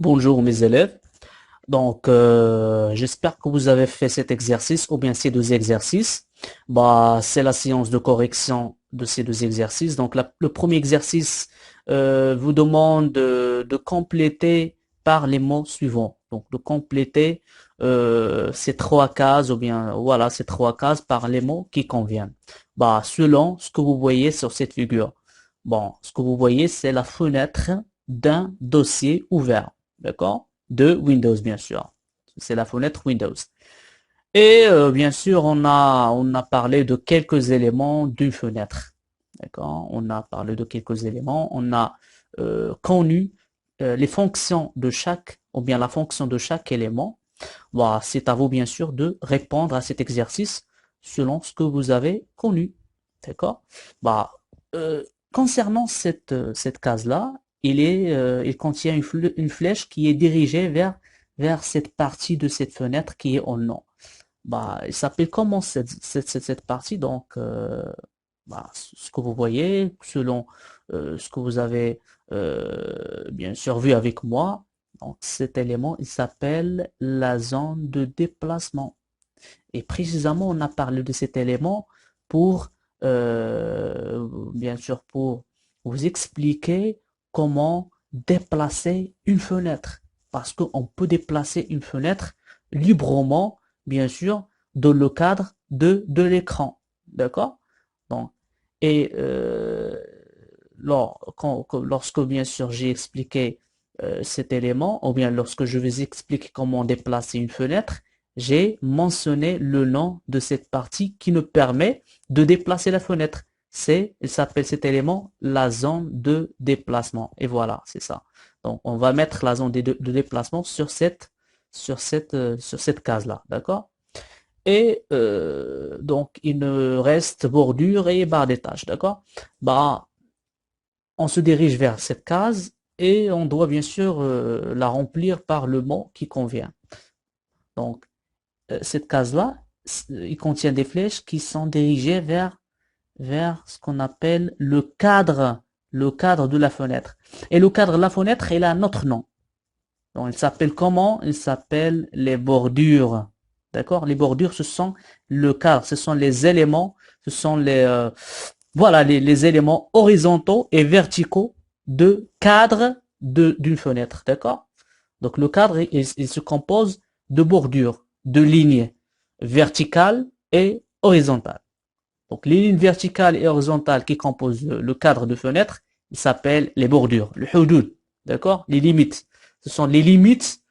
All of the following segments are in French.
Bonjour mes élèves. J'espère que vous avez fait cet exercice ou bien ces deux exercices. C'est la séance de correction de ces deux exercices. Le premier exercice vous demande de compléter par les mots suivants. Donc, de compléter ces trois cases ou bien voilà ces trois cases par les mots qui conviennent. Selon ce que vous voyez sur cette figure. Ce que vous voyez, c'est la fenêtre d'un dossier ouvert. D'accord? De Windows, bien sûr. C'est la fenêtre Windows. Et bien sûr, on a parlé de quelques éléments d'une fenêtre. D'accord? On a parlé de quelques éléments. On a connu les fonctions de chaque, ou bien la fonction de chaque élément. C'est à vous, bien sûr, de répondre à cet exercice selon ce que vous avez connu. D'accord? Bah, euh, concernant cette case-là, il contient une flèche qui est dirigée vers cette partie de cette fenêtre qui est en nom. Il s'appelle comment cette partie? Ce que vous voyez, selon ce que vous avez bien sûr vu avec moi, donc cet élément, il s'appelle la zone de déplacement. Et précisément, on a parlé de cet élément pour, bien sûr, pour vous expliquer comment déplacer une fenêtre. Parce qu'on peut déplacer une fenêtre librement, bien sûr, dans le cadre de l'écran. D'accord? Donc, et lorsque, bien sûr, j'ai expliqué cet élément, ou bien lorsque je vous explique comment déplacer une fenêtre, j'ai mentionné le nom de cette partie qui nous permet de déplacer la fenêtre. Il s'appelle cet élément la zone de déplacement. Et voilà, c'est ça. Donc, on va mettre la zone de déplacement sur cette case-là. D'accord? Et donc, il nous reste bordure et barre des tâches. D'accord? On se dirige vers cette case et on doit bien sûr la remplir par le mot qui convient. Donc, cette case-là, il contient des flèches qui sont dirigées vers ce qu'on appelle le cadre de la fenêtre. Et le cadre de la fenêtre, il a un autre nom. Donc, il s'appelle comment? Il s'appelle les bordures. D'accord? Les bordures, ce sont le cadre, ce sont les éléments, ce sont voilà, les éléments horizontaux et verticaux de cadre d'une fenêtre. D'accord? Donc, le cadre, il se compose de bordures, de lignes verticales et horizontales. Donc, les lignes verticales et horizontales qui composent le cadre de fenêtre, ils s'appellent les bordures, le hudud, d'accord? Les limites. Ce sont les limites,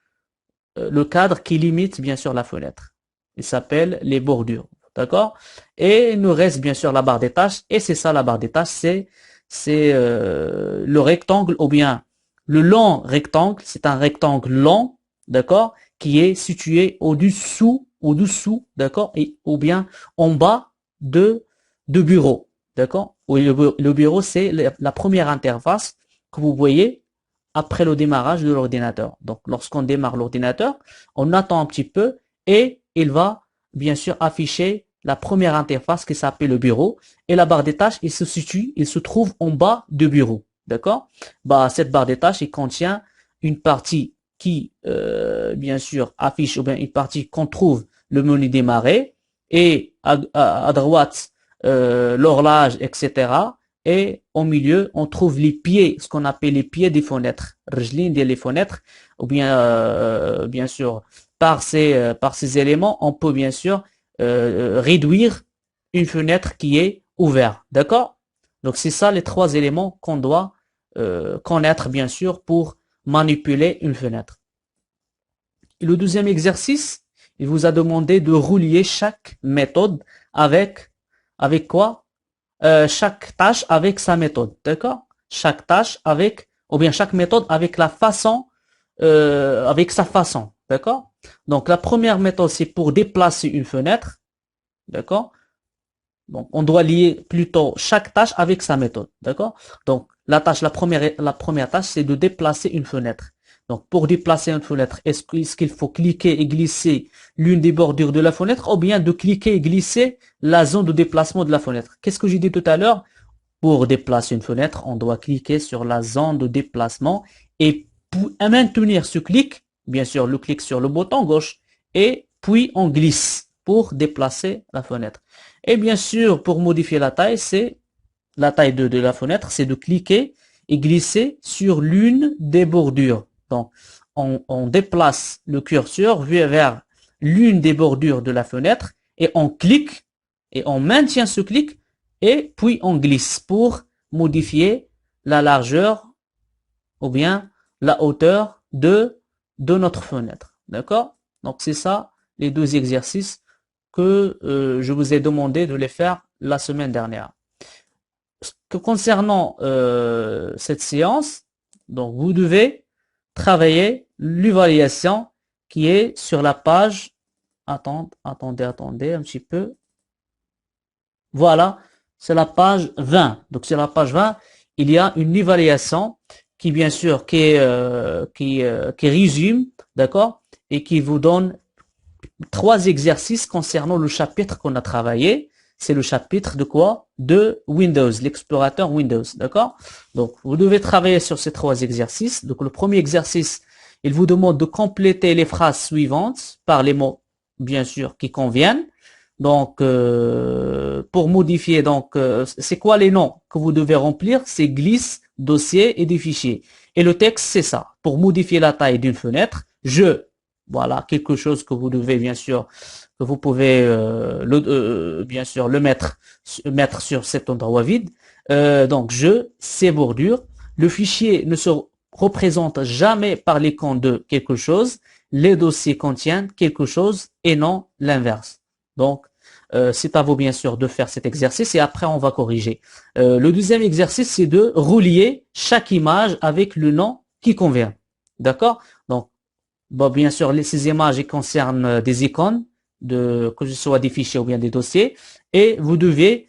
le cadre qui limite bien sûr la fenêtre. Il s'appelle les bordures, d'accord? Et il nous reste bien sûr la barre des tâches, et c'est ça la barre des tâches, c'est le rectangle ou bien le long rectangle, c'est un rectangle long, d'accord, qui est situé au-dessous, d'accord, ou bien en bas de bureau, d'accord. Oui, le bureau, c'est la première interface que vous voyez après le démarrage de l'ordinateur. Donc, lorsqu'on démarre l'ordinateur, on attend un petit peu et il va bien sûr afficher la première interface qui s'appelle le bureau, et la barre des tâches, il se trouve en bas du bureau. D'accord? Cette barre des tâches, il contient une partie qui, bien sûr, affiche, ou bien une partie qu'on trouve le menu démarrer, et à droite, l'horloge, etc. Et au milieu, on trouve les pieds, ce qu'on appelle les pieds des fenêtres, rejlines des fenêtres, ou bien, bien sûr, par ces éléments, on peut bien sûr réduire une fenêtre qui est ouverte. D'accord? Donc, c'est ça les trois éléments qu'on doit connaître, bien sûr, pour manipuler une fenêtre. Et le deuxième exercice, il vous a demandé de relier chaque méthode avec quoi? Chaque tâche avec sa méthode. D'accord? Chaque tâche ou bien chaque méthode avec avec sa façon. D'accord? Donc, la première méthode, c'est pour déplacer une fenêtre. D'accord? Donc, on doit lier plutôt chaque tâche avec sa méthode. D'accord? Donc, la première tâche, c'est de déplacer une fenêtre. Donc, pour déplacer une fenêtre, est-ce qu'il faut cliquer et glisser l'une des bordures de la fenêtre, ou bien de cliquer et glisser la zone de déplacement de la fenêtre? Qu'est-ce que j'ai dit tout à l'heure? Pour déplacer une fenêtre, on doit cliquer sur la zone de déplacement et maintenir ce clic, bien sûr le clic sur le bouton gauche, et puis on glisse pour déplacer la fenêtre. Et bien sûr, pour modifier la taille, c'est la taille de la fenêtre, c'est de cliquer et glisser sur l'une des bordures. Donc, on déplace le curseur vers l'une des bordures de la fenêtre et on clique et on maintient ce clic et puis on glisse pour modifier la largeur ou bien la hauteur de notre fenêtre. D'accord? Donc, c'est ça les deux exercices que je vous ai demandé de les faire la semaine dernière. Concernant cette séance, donc vous devez travailler l'évaluation qui est sur la page. Attendez un petit peu. Voilà, c'est la page 20. Donc sur la page 20, il y a une évaluation qui bien sûr qui résume, d'accord, et qui vous donne 3 exercices concernant le chapitre qu'on a travaillé. C'est le chapitre de quoi? De Windows, l'explorateur Windows, d'accord? Donc, vous devez travailler sur ces 3 exercices. Donc, le premier exercice, il vous demande de compléter les phrases suivantes par les mots, bien sûr, qui conviennent. Donc, pour modifier, donc, c'est quoi les noms que vous devez remplir? C'est glisse, dossier et des fichiers. Et le texte, c'est ça. Pour modifier la taille d'une fenêtre, voilà, quelque chose que vous devez bien sûr, que vous pouvez bien sûr le mettre sur cet endroit vide. Donc ces bordures. Le fichier ne se représente jamais par l'icône de quelque chose. Les dossiers contiennent quelque chose et non l'inverse. Donc c'est à vous bien sûr de faire cet exercice et après on va corriger. Le deuxième exercice, c'est de relier chaque image avec le nom qui convient. D'accord? Donc bon, bien sûr, ces images concernent des icônes, que ce soit des fichiers ou bien des dossiers, et vous devez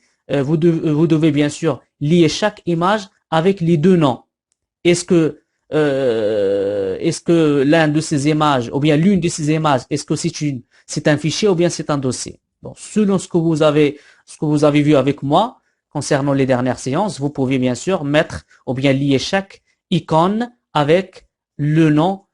bien sûr lier chaque image avec les deux noms. Est-ce que l'un de ces images ou bien l'une de ces images, est-ce que c'est un fichier ou bien c'est un dossier? Bon, selon ce que vous avez vu avec moi concernant les dernières séances, vous pouvez bien sûr mettre ou bien lier chaque icône avec le nom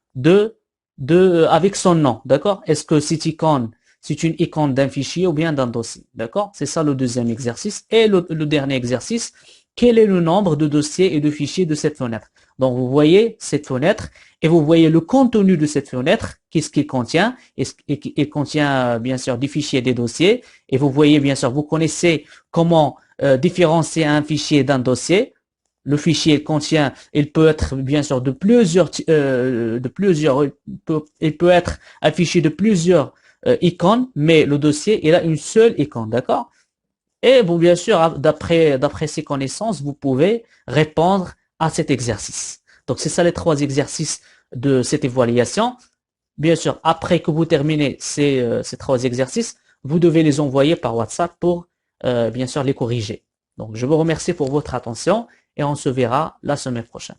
avec son nom, d'accord? Est-ce que cette icône, c'est une icône d'un fichier ou bien d'un dossier, d'accord? C'est ça le deuxième exercice. Et le dernier exercice, quel est le nombre de dossiers et de fichiers de cette fenêtre? Donc, vous voyez cette fenêtre et vous voyez le contenu de cette fenêtre, qu'est-ce qu'il contient? Il contient, bien sûr, des fichiers et des dossiers. Et vous voyez, bien sûr, vous connaissez comment différencier un fichier d'un dossier. Le fichier contient, il peut être bien sûr il peut être affiché de plusieurs icônes, mais le dossier, il a une seule icône, d'accord? Et bon, bien sûr, d'après ces connaissances, vous pouvez répondre à cet exercice. Donc, c'est ça les 3 exercices de cette évaluation. Bien sûr, après que vous terminez ces 3 exercices, vous devez les envoyer par WhatsApp pour, bien sûr, les corriger. Donc, je vous remercie pour votre attention et on se verra la semaine prochaine.